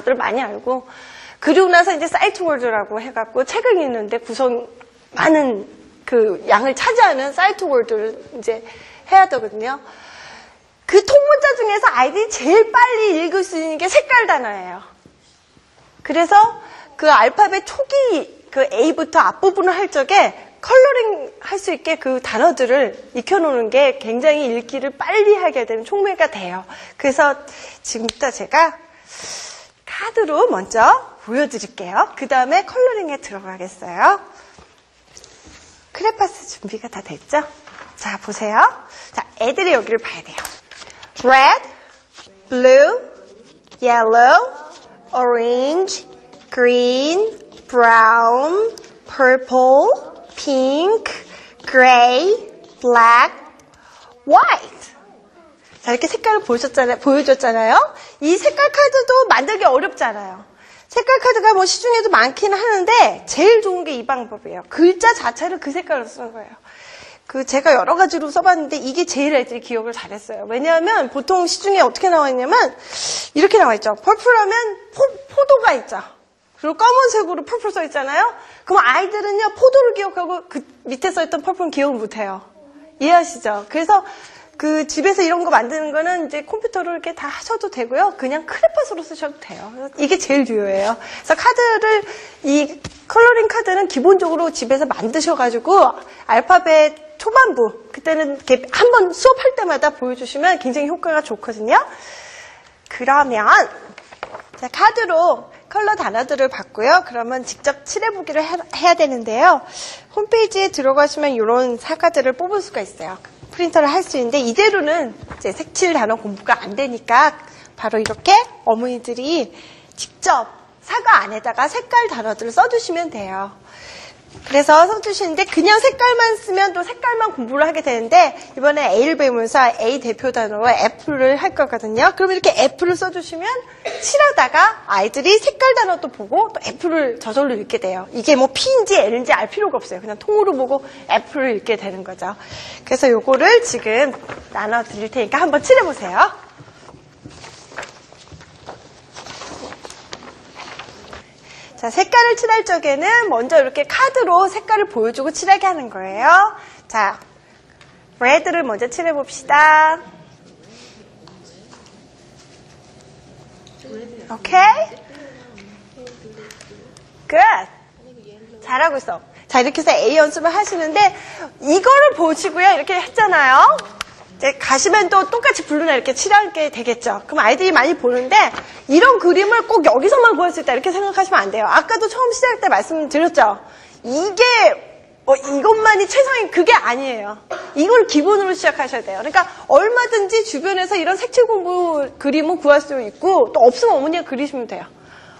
단어들을 많이 알고, 그리고 나서 이제 사이트 월드라고 해갖고 책을 읽는데 많은 그 양을 차지하는 사이트 월드를 이제 해야 되거든요. 그 통문자 중에서 아이들이 제일 빨리 읽을 수 있는 게 색깔 단어예요. 그래서 그 알파벳 초기 그 A부터 앞부분을 할 적에 컬러링 할 수 있게 그 단어들을 익혀놓는 게 굉장히 읽기를 빨리 하게 되는 촉매가 돼요. 그래서 지금부터 제가 카드로 먼저 보여드릴게요. 그 다음에 컬러링에 들어가겠어요. 크레파스 준비가 다 됐죠? 자, 보세요. 자, 애들이 여기를 봐야 돼요. Red, blue, yellow, orange, green, brown, purple, pink, gray, black, white. 자, 이렇게 색깔을 보여줬잖아요. 이 색깔 카드도 만들기 어렵잖아요. 색깔 카드가 뭐 시중에도 많기는 하는데 제일 좋은 게 이 방법이에요. 글자 자체를 그 색깔로 쓰는 거예요. 제가 여러 가지로 써봤는데 이게 제일 애들이 기억을 잘했어요. 왜냐하면 보통 시중에 어떻게 나와 있냐면 이렇게 나와 있죠. 펄플하면 포도가 있죠. 그리고 검은색으로 펄플 써 있잖아요. 그럼 아이들은요 포도를 기억하고 그 밑에 써 있던 펄플은 기억을 못해요. 이해하시죠? 그래서 그 집에서 이런 거 만드는 거는 이제 컴퓨터로 이렇게 다 하셔도 되고요. 그냥 크레파스로 쓰셔도 돼요. 이게 제일 중요해요. 그래서 이 컬러링 카드는 기본적으로 집에서 만드셔가지고 알파벳 초반부, 그때는 이렇게 한번 수업할 때마다 보여주시면 굉장히 효과가 좋거든요. 그러면 자, 카드로 컬러 단어들을 봤고요. 그러면 직접 칠해보기를 해야 되는데요. 홈페이지에 들어가시면 이런 사과들을 뽑을 수가 있어요. 프린터를 할 수 있는데 이대로는 이제 색칠 단어 공부가 안 되니까 바로 이렇게 어머니들이 직접 사과 안에다가 색깔 단어들을 써주시면 돼요. 그래서 써주시는데 그냥 색깔만 쓰면 또 색깔만 공부를 하게 되는데 이번에 A를 배우면서 A 대표 단어로 F를 할 거거든요. 그럼 이렇게 F를 써주시면 칠하다가 아이들이 색깔 단어도 보고 또 F를 저절로 읽게 돼요. 이게 뭐 P인지 L인지 알 필요가 없어요. 그냥 통으로 보고 F를 읽게 되는 거죠. 그래서 요거를 지금 나눠 드릴 테니까 한번 칠해보세요. 자, 색깔을 칠할 적에는 먼저 이렇게 카드로 색깔을 보여주고 칠하게 하는 거예요. 자, red를 먼저 칠해봅시다. 오케이? good. 잘하고 있어. 자, 이렇게 해서 A 연습을 하시는데 이거를 보시고요. 이렇게 했잖아요. 이제 가시면 또 똑같이 블루나 이렇게 칠하게 되겠죠. 그럼 아이들이 많이 보는데 이런 그림을 꼭 여기서만 보일 수 있다 이렇게 생각하시면 안 돼요. 아까도 처음 시작할 때 말씀드렸죠. 이게 이것만이 최상인 그게 아니에요. 이걸 기본으로 시작하셔야 돼요. 그러니까 얼마든지 주변에서 이런 색칠 공부 그림은 구할 수 있고 또 없으면 어머니가 그리시면 돼요.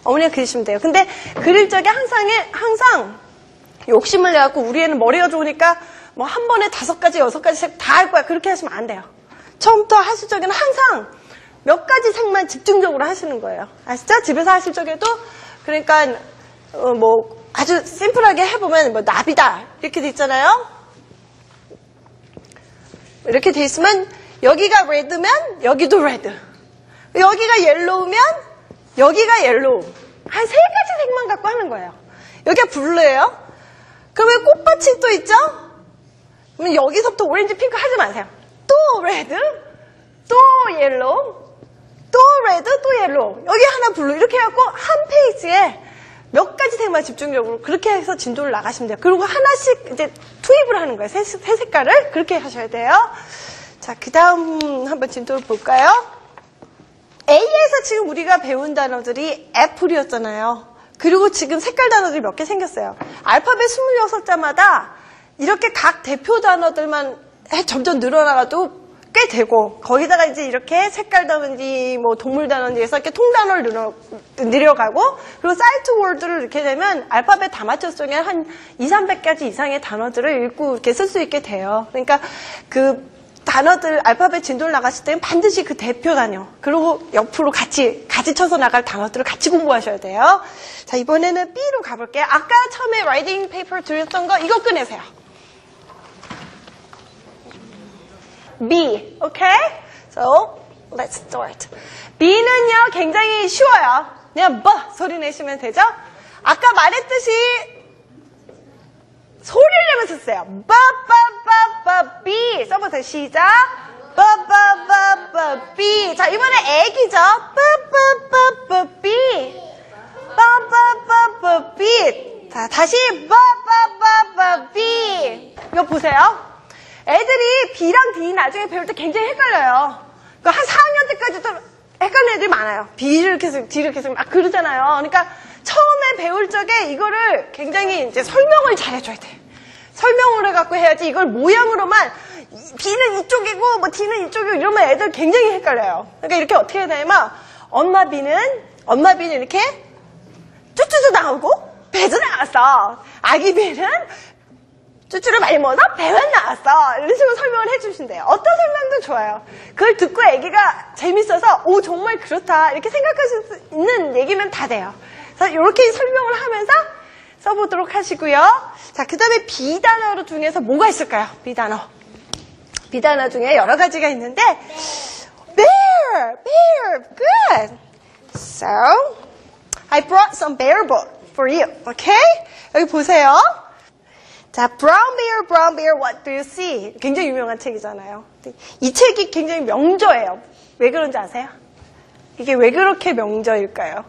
어머니가 그리시면 돼요. 근데 그릴 적에 항상 욕심을 내갖고 우리 애는 머리가 좋으니까 뭐 한 번에 5가지, 6가지 색 다 할 거야. 그렇게 하시면 안 돼요. 처음부터 하실 적에는 항상 몇 가지 색만 집중적으로 하시는 거예요. 아시죠? 집에서 하실 적에도 그러니까 뭐 아주 심플하게 해보면 뭐 나비다 이렇게 돼 있잖아요. 이렇게 돼 있으면 여기가 레드면 여기도 레드, 여기가 옐로우면 여기가 옐로우. 한 3가지 색만 갖고 하는 거예요. 여기가 블루예요. 그러면 꽃밭이 또 있죠? 그러면 여기서부터 오렌지, 핑크 하지 마세요. 또 레드, 또 옐로우, 또 레드, 또 옐로우. 여기 하나 블루. 이렇게 해갖고 한 페이지에 몇 가지 색만 집중적으로 그렇게 해서 진도를 나가시면 돼요. 그리고 하나씩 이제 투입을 하는 거예요. 새 색깔을. 그렇게 하셔야 돼요. 자, 그 다음 한번 진도를 볼까요? A에서 지금 우리가 배운 단어들이 애플이었잖아요. 그리고 지금 색깔 단어들이 몇 개 생겼어요. 알파벳 26자마다 이렇게 각 대표 단어들만 점점 늘어나가도 꽤 되고 거기다가 이제 이렇게 색깔 단어인지 뭐 동물 단어인지 해서 이렇게 통단어를 늘려가고 그리고 사이트 월드를 이렇게 되면 알파벳 다 맞췄을 적에 한 200~300가지 이상의 단어들을 읽고 이렇게 쓸 수 있게 돼요. 그러니까 그 단어들 알파벳 진도를 나갔을 때는 반드시 그 대표 단어 그리고 옆으로 같이 쳐서 나갈 단어들을 같이 공부하셔야 돼요. 자, 이번에는 B로 가볼게요. 아까 처음에 라이팅 페이퍼 드렸던 거 이거 꺼내세요. B, okay? So, let's start. B는요, 굉장히 쉬워요. 그냥 소리 내시면 되죠? 아까 말했듯이 소리를 내면서 쓰세요. B 써보세요. 시작. B. 자, 이번에 애기죠. B. B. 자, 다시 B. 이거 보세요. 애들이 B랑 D 나중에 배울 때 굉장히 헷갈려요. 한 4학년 때까지도 헷갈리는 애들이 많아요. B를 계속, D를 계속 막 그러잖아요. 그러니까 처음에 배울 적에 이거를 굉장히 이제 설명을 잘 해줘야 돼. 설명을 해갖고 해야지 이걸 모양으로만 B는 이쪽이고 뭐 D는 이쪽이고 이러면 애들 굉장히 헷갈려요. 그러니까 이렇게 어떻게 해야 되냐면 엄마 B는 이렇게 쭈쭈쭈 나오고 배도 나왔어. 아기 B는 쭈쭈를 많이 먹어서 배만 나왔어. 이런 식으로 설명을 해주신대요. 어떤 설명도 좋아요. 그걸 듣고 애기가 재밌어서 오 정말 그렇다 이렇게 생각하실 수 있는 얘기면 다 돼요. 그래서 이렇게 설명을 하면서 써보도록 하시고요. 자, 그 다음에 비단어 중에서 뭐가 있을까요? 비단어 중에 여러 가지가 있는데 bear, good. So, I brought some bear book for you. Okay? 여기 보세요. 자, brown bear, what do you see? 굉장히 유명한 책이잖아요. 이 책이 굉장히 명저예요. 왜 그런지 아세요? 이게 왜 그렇게 명저일까요?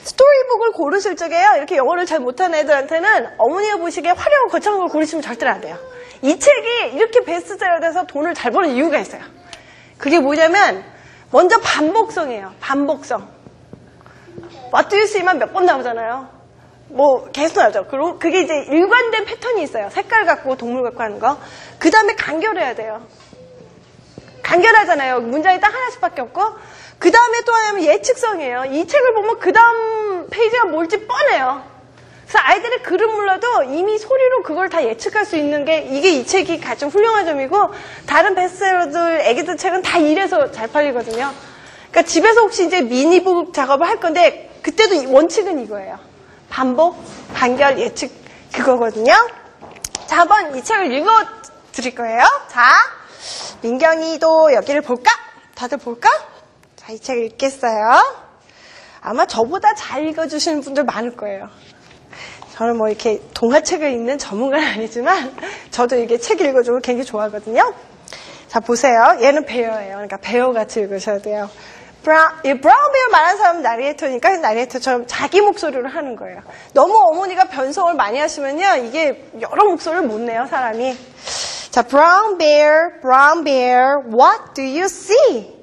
스토리북을 고르실 적에요. 이렇게 영어를 잘 못하는 애들한테는 어머니가 보시기에 화려하고 거창한 걸 고르시면 절대 안 돼요. 이 책이 이렇게 베스트셀러 돼서 돈을 잘 버는 이유가 있어요. 그게 뭐냐면 먼저 반복성이에요. 반복성. What do you see만 몇 번 나오잖아요. 뭐 계속 나오죠. 그리고 그게 이제 일관된 패턴이 있어요. 색깔 갖고 동물 갖고 하는 거. 그 다음에 간결해야 돼요. 간결하잖아요. 문장이 딱 하나씩밖에 없고. 그 다음에 또 하나는 예측성이에요. 이 책을 보면 그 다음 페이지가 뭘지 뻔해요. 그래서 아이들이 글을 몰라도 이미 소리로 그걸 다 예측할 수 있는 게 이게 이 책이 가장 훌륭한 점이고 다른 베스트셀러들 애기들 책은 다 이래서 잘 팔리거든요. 그러니까 집에서 혹시 이제 미니북 작업을 할 건데 그때도 원칙은 이거예요. 반복, 간결, 예측 그거거든요. 자, 한번 이 책을 읽어드릴 거예요. 자, 민경이도 여기를 볼까? 다들 볼까? 자, 이 책을 읽겠어요. 아마 저보다 잘 읽어주시는 분들 많을 거예요. 저는 뭐 이렇게 동화책을 읽는 전문가는 아니지만 저도 이게 책 읽어주고 굉장히 좋아하거든요. 자, 보세요. 얘는 베어예요. 그러니까 베어같이 읽으셔야 돼요. 브라운 베어 말하는 사람은 나레이터니까 나레이터처럼 자기 목소리로 하는 거예요. 너무 어머니가 변성을 많이 하시면요. 이게 여러 목소리를 못 내요, 사람이. 자, brown bear, what do you see?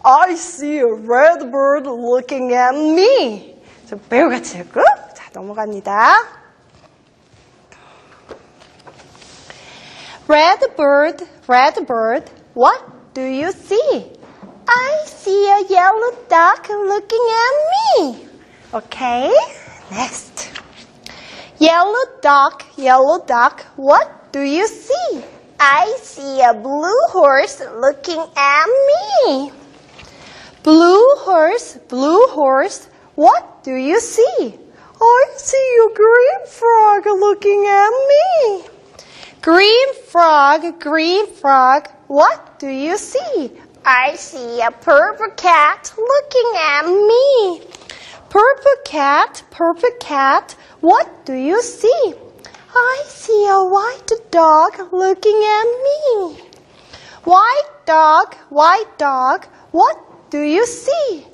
I see a red bird looking at me. 자, bear같이 읽고. 자, 넘어갑니다. Red bird, what do you see? I see a yellow duck looking at me. Okay, next. Yellow duck, what do you see? I see a blue horse looking at me. Blue horse, what do you see? I see a green frog looking at me. Green frog, what do you see? I see a purple cat looking at me. Purple cat, what do you see? I see a white dog looking at me. White dog, what do you see?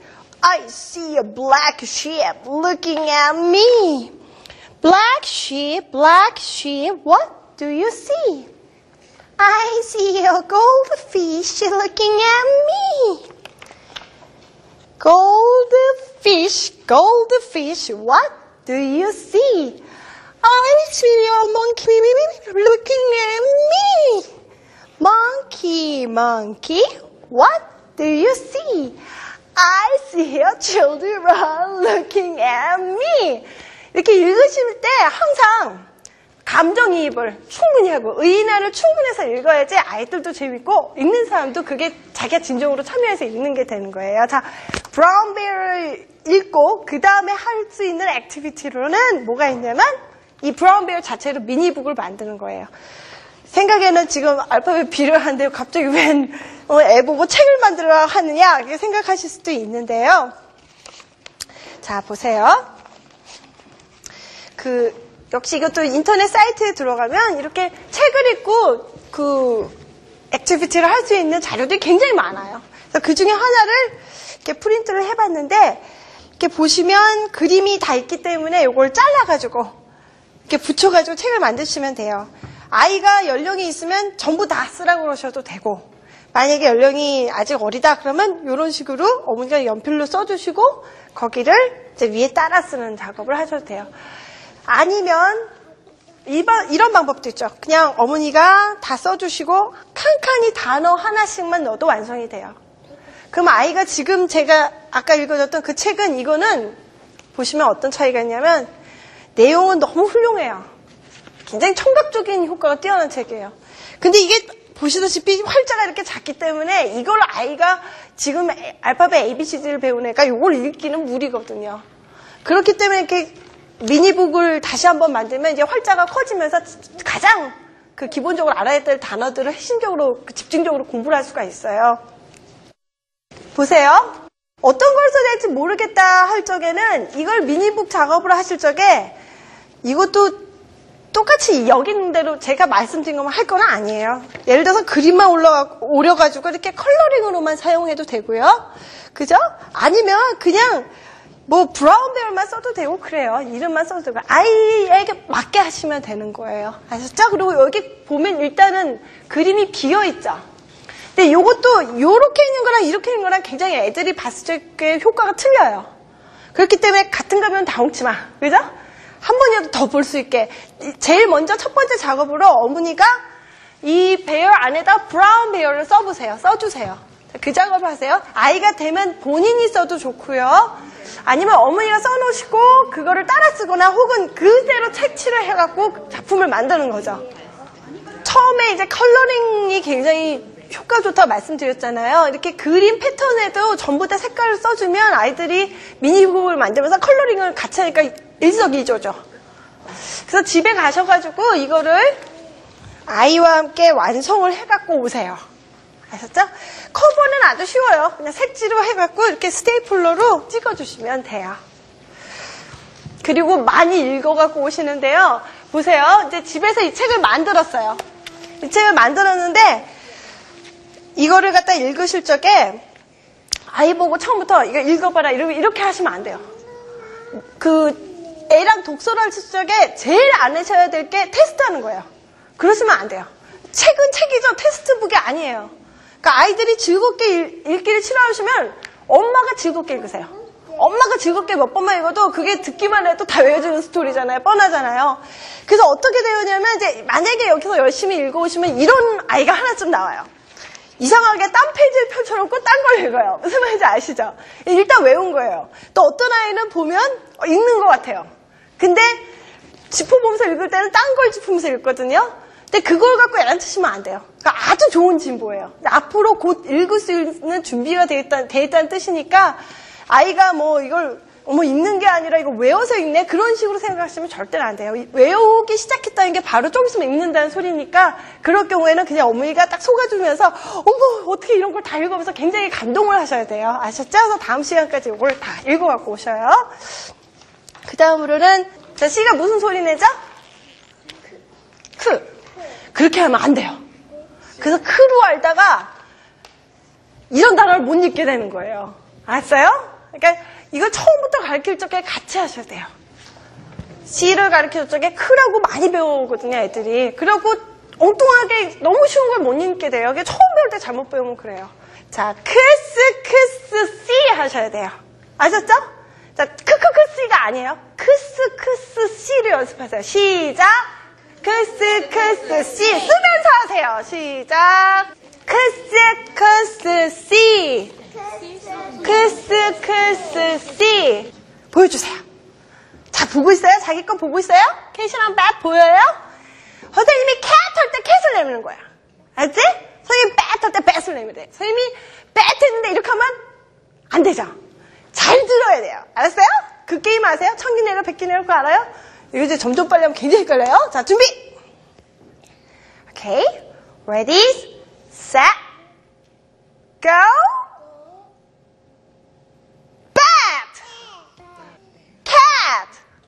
I see a black sheep looking at me. Black sheep, what do you see? I see a goldfish looking at me. Goldfish, what do you see? I see a monkey looking at me. Monkey, what do you see? I see a children looking at me. 이렇게 읽으실 때 항상 감정이입을 충분히 하고 의인화를 충분해서 읽어야지 아이들도 재밌고 읽는 사람도 그게 자기가 진정으로 참여해서 읽는 게 되는 거예요. 자, 브라운 베어를 읽고 그 다음에 할 수 있는 액티비티로는 뭐가 있냐면 이 브라운 베어 자체로 미니북을 만드는 거예요. 생각에는 지금 알파벳 B를 하는데 갑자기 웬 애 보고 책을 만들어 하느냐 이렇게 생각하실 수도 있는데요. 자, 보세요. 역시 이것도 인터넷 사이트에 들어가면 이렇게 책을 읽고 액티비티를 할 수 있는 자료들이 굉장히 많아요. 그래서 그 중에 하나를 이렇게 프린트를 해봤는데, 이렇게 보시면 그림이 다 있기 때문에 이걸 잘라가지고 이렇게 붙여가지고 책을 만드시면 돼요. 아이가 연령이 있으면 전부 다 쓰라고 그러셔도 되고, 만약에 연령이 아직 어리다 그러면 이런 식으로 어머니가 연필로 써주시고 거기를 이제 위에 따라 쓰는 작업을 하셔도 돼요. 아니면 이런 방법도 있죠. 그냥 어머니가 다 써주시고 칸칸이 단어 하나씩만 넣어도 완성이 돼요. 그럼 아이가 지금 제가 아까 읽어줬던 그 책은 이거는 보시면 어떤 차이가 있냐면 내용은 너무 훌륭해요. 굉장히 청각적인 효과가 뛰어난 책이에요. 근데 이게 보시다시피 활자가 이렇게 작기 때문에 이걸 아이가 지금 알파벳 ABCD를 배운 애가 이걸 읽기는 무리거든요. 그렇기 때문에 이렇게 미니북을 다시 한번 만들면 이제 활자가 커지면서 가장 기본적으로 알아야 될 단어들을 핵심적으로 집중적으로 공부를 할 수가 있어요. 보세요. 어떤 걸 써야 될지 모르겠다 할 적에는 이걸 미니북 작업을 하실 적에 이것도 똑같이 여기 있는 대로 제가 말씀드린 것만 할 건 아니에요. 예를 들어서 그림만 오려가지고 이렇게 컬러링으로만 사용해도 되고요. 그죠? 아니면 그냥 브라운 베어만 써도 되고 그래요. 이름만 써도 되고 아이에게 맞게 하시면 되는 거예요. 아셨죠? 그리고 여기 보면 일단은 그림이 비어있죠. 근데 이것도 요렇게 있는 거랑 이렇게 있는 거랑 굉장히 애들이 봤을 때 효과가 틀려요. 그렇기 때문에 같은 거면 다 엉치 마. 그죠? 한 번이라도 더 볼 수 있게. 제일 먼저 첫 번째 작업으로 어머니가 이 베어 안에다 브라운 베어를 써주세요. 그 작업을 하세요. 아이가 되면 본인이 써도 좋고요. 아니면 어머니가 써놓으시고 그거를 따라 쓰거나 혹은 그대로 색칠을 해갖고 작품을 만드는 거죠. 처음에 이제 컬러링이 굉장히 효과 좋다고 말씀드렸잖아요. 이렇게 그림 패턴에도 전부 다 색깔을 써주면 아이들이 미니북을 만들면서 컬러링을 같이 하니까 일석이조죠. 그래서 집에 가셔가지고 이거를 아이와 함께 완성을 해갖고 오세요. 아셨죠? 커버는 아주 쉬워요. 그냥 색지로 해갖고 이렇게 스테이플러로 찍어주시면 돼요. 그리고 많이 읽어갖고 오시는데요. 보세요. 이제 집에서 이 책을 만들었어요. 이 책을 만들었는데 이거를 갖다 읽으실 적에 아이 보고 처음부터 이거 읽어봐라 이렇게 하시면 안 돼요. 애랑 독서를 하실 적에 제일 안 하셔야 될 게 테스트하는 거예요. 그러시면 안 돼요. 책은 책이죠. 테스트북이 아니에요. 그러니까 아이들이 즐겁게 읽기를 싫어하시면 엄마가 즐겁게 읽으세요. 엄마가 즐겁게 몇 번만 읽어도 그게 듣기만 해도 다 외워지는 스토리잖아요. 뻔하잖아요. 그래서 어떻게 되느냐면 이제 만약에 여기서 열심히 읽어오시면 이런 아이가 하나쯤 나와요. 이상하게 딴 페이지를 펼쳐놓고 딴 걸 읽어요. 무슨 말인지 아시죠? 일단 외운 거예요. 또 어떤 아이는 보면 읽는 것 같아요. 근데 짚어보면서 읽을 때는 딴 걸 짚으면서 읽거든요. 근데 그걸 갖고 애란치시면 안 돼요. 그러니까 아주 좋은 진보예요. 근데 앞으로 곧 읽을 수 있는 준비가 돼 있다는 뜻이니까 아이가 이걸 읽는 게 아니라 이거 외워서 읽네? 그런 식으로 생각하시면 절대로 안 돼요. 외우기 시작했다는 게 바로 좀 있으면 읽는다는 소리니까 그럴 경우에는 그냥 어머니가 딱 속아주면서 어머 어떻게 이런 걸 다 읽으면서 굉장히 감동을 하셔야 돼요. 아셨죠? 그래서 다음 시간까지 이걸 다 읽어갖고 오셔요. 그 다음으로는 자, C가 무슨 소리 내죠? 크. 그렇게 하면 안 돼요. 그래서 크로 알다가 이런 단어를 못 읽게 되는 거예요. 알았어요? 그러니까 이거 처음부터 가르칠 적에 같이 하셔야 돼요. C를 가르칠 적에 크라고 많이 배우거든요, 애들이. 그리고 엉뚱하게 너무 쉬운 걸 못 읽게 돼요. 이게 처음 배울 때 잘못 배우면 그래요. 자, 크스, C 하셔야 돼요. 아셨죠? 자, C가 아니에요. 크스, C를 연습하세요. 시작! 크스, C. 쓰면서 하세요. 시작! 크스, C. 크스, C. 보여주세요. 자, 보고 있어요? 자기 거 보고 있어요? 캣이랑 bat 보여요? 선생님이 cat 할 때 cat을 내미는 거야. 알지? 선생님이 bat 할 때 bat을 내면 돼. 선생님이 bat 했는데 이렇게 하면 안 되죠? 잘 들어야 돼요. 알았어요? 그 게임 아세요? 천기내려 백기내려 그거 알아요? 이거 이제 점점 빨리 하면 굉장히 헷갈려요. 자, 준비! 오케이. Ready, set, go!